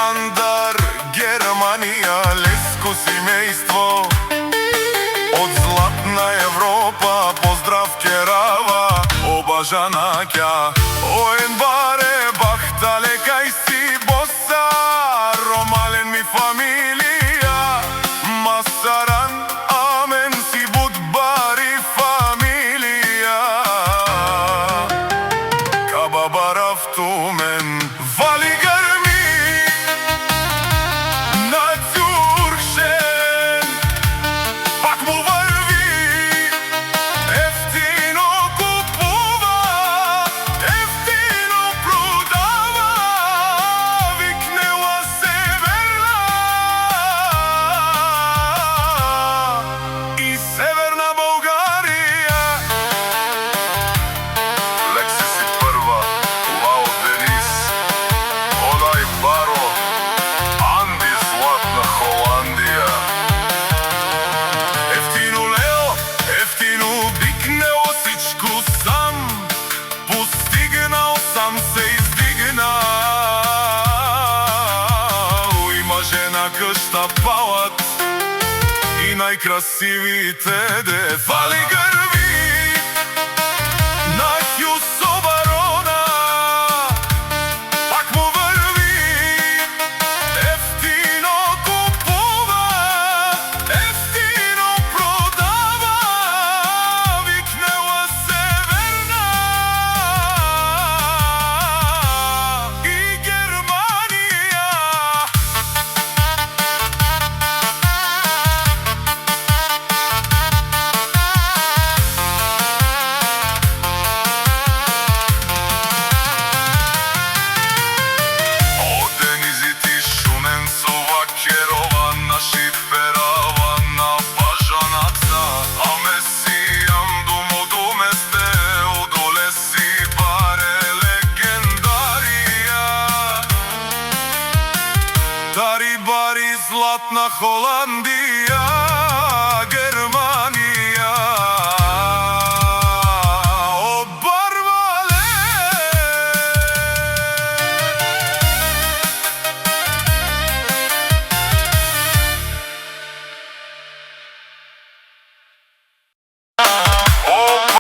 Александар, Германија, леско семејство. Од златна Европа поздрав керава, обажана ќа Оен баре бахтале кај си боса, ромален ми фамилија, масаран амен си буд бари фамилија. Каба барав тумен вали грми на Țurkšen, пак му върви ефтино купува, ефтино продава, викнела Северна и Северна Българија. Лекси си прва, Лао Денис, одај баро, Анди златна Холандија. Ефтино лео, ефтино викнео всичко сам, постигнал сам се издигнал. И мъже на къща палат и най-красивите де фали гърви на Хюсо барона, пак му върви ефтино купува, ефтино продава, викнела Северна и Германија. Оден изити шумен со вакерова на шиферава на бажаната, а месијам думодуместе одоле си баре легендарија. Дари бари златна Холандија.